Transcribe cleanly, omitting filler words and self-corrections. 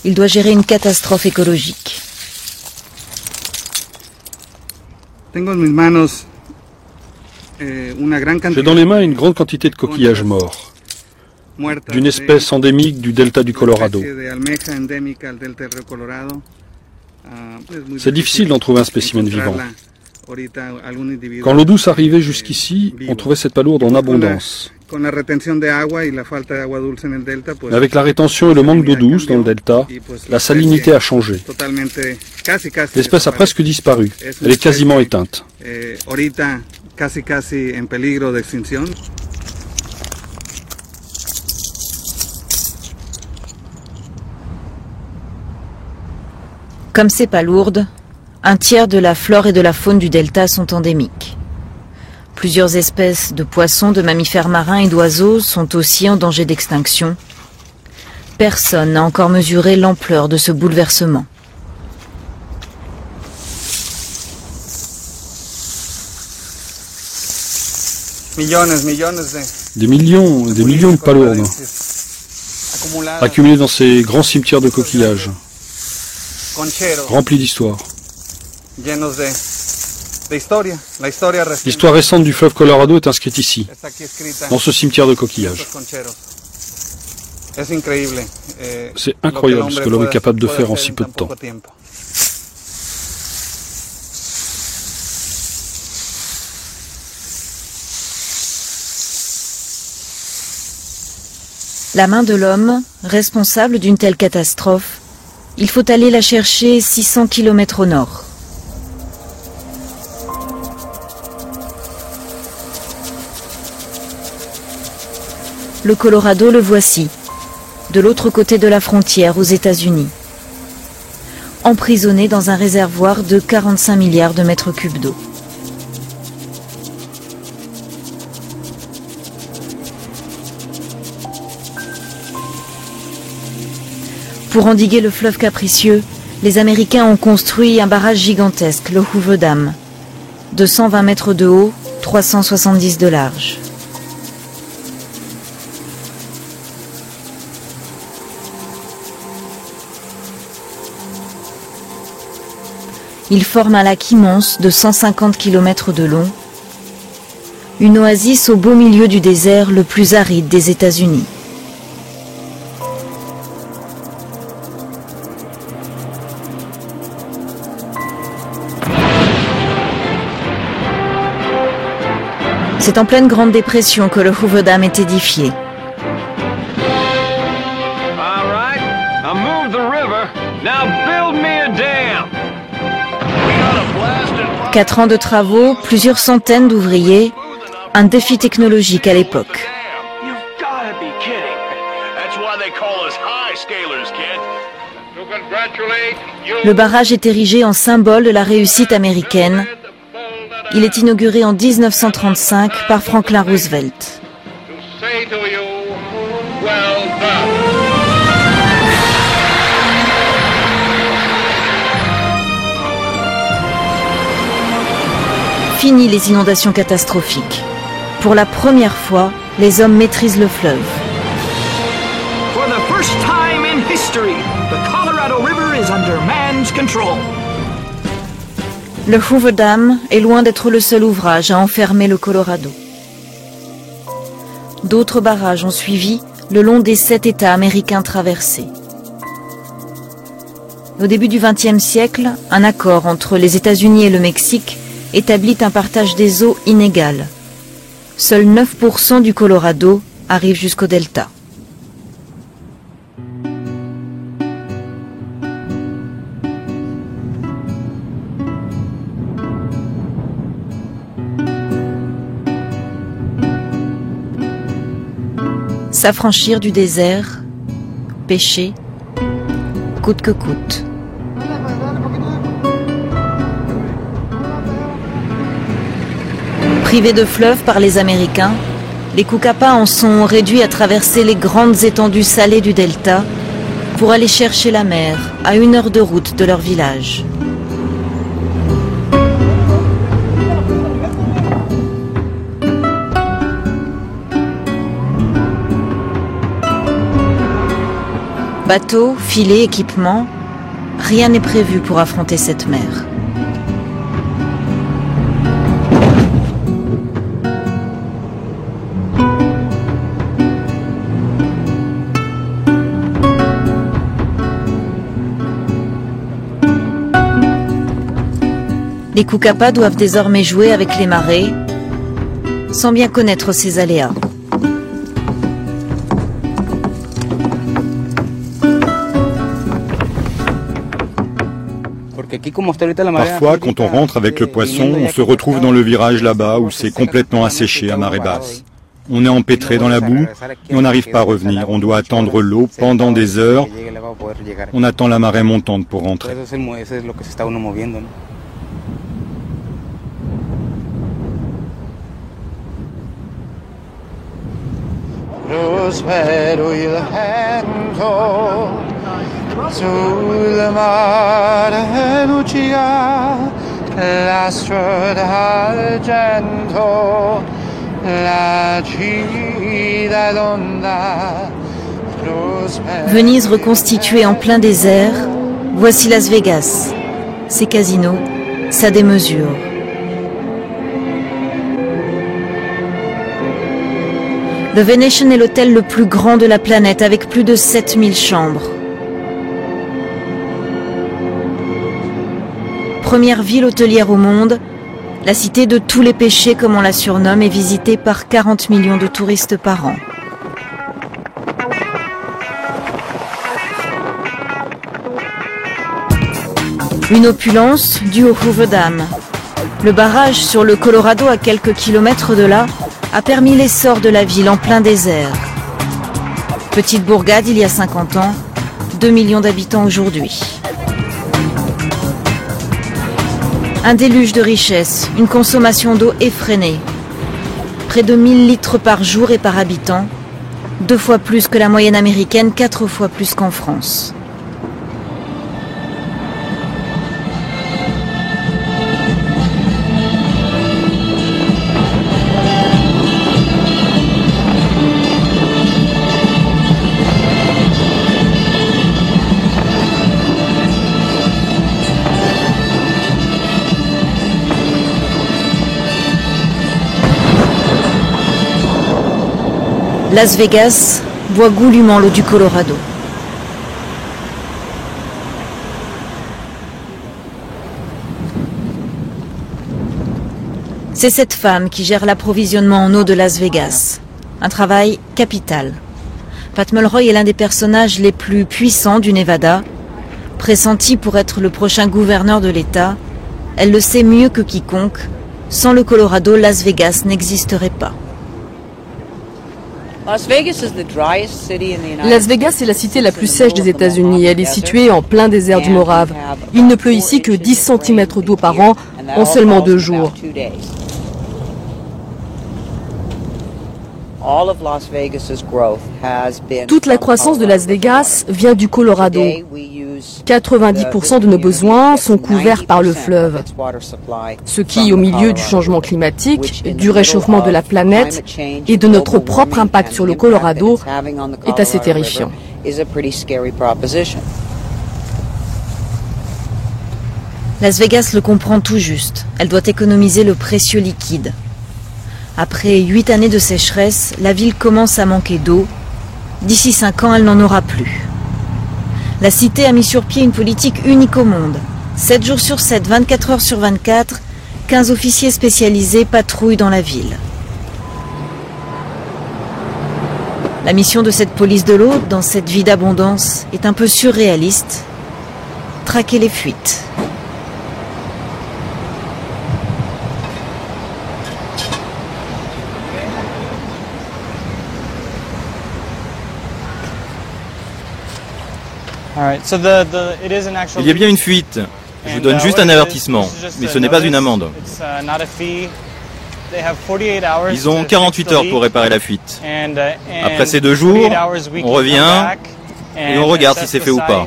il doit gérer une catastrophe écologique. J'ai dans les mains une grande quantité de coquillages morts, d'une espèce endémique du delta du Colorado. C'est difficile d'en trouver un spécimen vivant. Quand l'eau douce arrivait jusqu'ici, on trouvait cette palourde en abondance. Mais avec la rétention et le manque d'eau douce dans le delta, la salinité a changé. L'espèce a presque disparu. Elle est quasiment éteinte. Comme ces palourdes, un tiers de la flore et de la faune du delta sont endémiques. Plusieurs espèces de poissons, de mammifères marins et d'oiseaux sont aussi en danger d'extinction. Personne n'a encore mesuré l'ampleur de ce bouleversement. Des millions de palourdes accumulées dans ces grands cimetières de coquillages, remplis d'histoire. L'histoire récente du fleuve Colorado est inscrite ici, dans ce cimetière de coquillages. C'est incroyable ce que l'homme est capable de faire en si peu de temps. La main de l'homme, responsable d'une telle catastrophe, il faut aller la chercher 600 km au nord. Le Colorado, le voici, de l'autre côté de la frontière aux États-Unis, emprisonné dans un réservoir de 45 milliards de mètres cubes d'eau. Pour endiguer le fleuve capricieux, les Américains ont construit un barrage gigantesque, le Hoover Dam, de 120 mètres de haut, 370 de large. Il forme un lac immense de 150 km de long, une oasis au beau milieu du désert le plus aride des États-Unis. C'est en pleine Grande Dépression que le Hoover Dam est édifié. 4 ans de travaux, plusieurs centaines d'ouvriers, un défi technologique à l'époque. Le barrage est érigé en symbole de la réussite américaine. Il est inauguré en 1935 par Franklin Roosevelt. Fini les inondations catastrophiques. Pour la première fois, les hommes maîtrisent le fleuve. For the first time in history, the Colorado River is under man's control. Le Hoover Dam est loin d'être le seul ouvrage à enfermer le Colorado. D'autres barrages ont suivi le long des 7 États américains traversés. Au début du XXe siècle, un accord entre les États-Unis et le Mexique établit un partage des eaux inégal. Seuls 9% du Colorado arrivent jusqu'au delta. S'affranchir du désert, pêcher, coûte que coûte. Privés de fleuve par les Américains, les Kukapas en sont réduits à traverser les grandes étendues salées du delta pour aller chercher la mer à 1 heure de route de leur village. Bateaux, filets, équipements, rien n'est prévu pour affronter cette mer. Les Kukapa doivent désormais jouer avec les marées, sans bien connaître ces aléas. Parfois, quand on rentre avec le poisson, on se retrouve dans le virage là-bas où c'est complètement asséché à marée basse. On est empêtré dans la boue et on n'arrive pas à revenir. On doit attendre l'eau pendant des heures. On attend la marée montante pour rentrer. Venise reconstituée en plein désert, voici Las Vegas, ses casinos, sa démesure. The Venetian est l'hôtel le plus grand de la planète avec plus de 7000 chambres. Première ville hôtelière au monde, la cité de tous les péchés comme on la surnomme est visitée par 40 millions de touristes par an. Une opulence due au Hoover Dam. Le barrage sur le Colorado à quelques kilomètres de là a permis l'essor de la ville en plein désert. Petite bourgade il y a 50 ans, 2 millions d'habitants aujourd'hui. Un déluge de richesses, une consommation d'eau effrénée. Près de 1000 litres par jour et par habitant, 2 fois plus que la moyenne américaine, 4 fois plus qu'en France. Las Vegas boit goulûment l'eau du Colorado. C'est cette femme qui gère l'approvisionnement en eau de Las Vegas. Un travail capital. Pat Mulroy est l'un des personnages les plus puissants du Nevada. Pressentie pour être le prochain gouverneur de l'État, elle le sait mieux que quiconque. Sans le Colorado, Las Vegas n'existerait pas. Las Vegas est la cité la plus sèche des États-Unis. Elle est située en plein désert du Morave. Il ne pleut ici que 10 cm d'eau par an en seulement 2 jours. Toute la croissance de Las Vegas vient du Colorado. 90% de nos besoins sont couverts par le fleuve, ce qui, au milieu du changement climatique, du réchauffement de la planète et de notre propre impact sur le Colorado, est assez terrifiant. Las Vegas le comprend tout juste. Elle doit économiser le précieux liquide. Après 8 années de sécheresse, la ville commence à manquer d'eau. D'ici 5 ans, elle n'en aura plus. La cité a mis sur pied une politique unique au monde. 7 jours sur 7, 24 heures sur 24, 15 officiers spécialisés patrouillent dans la ville. La mission de cette police de l'eau, dans cette vie d'abondance, est un peu surréaliste. Traquer les fuites. Il y a bien une fuite. Je vous donne juste un avertissement, mais ce n'est pas une amende. Ils ont 48 heures pour réparer la fuite. Après ces 2 jours, on revient et on regarde si c'est fait ou pas.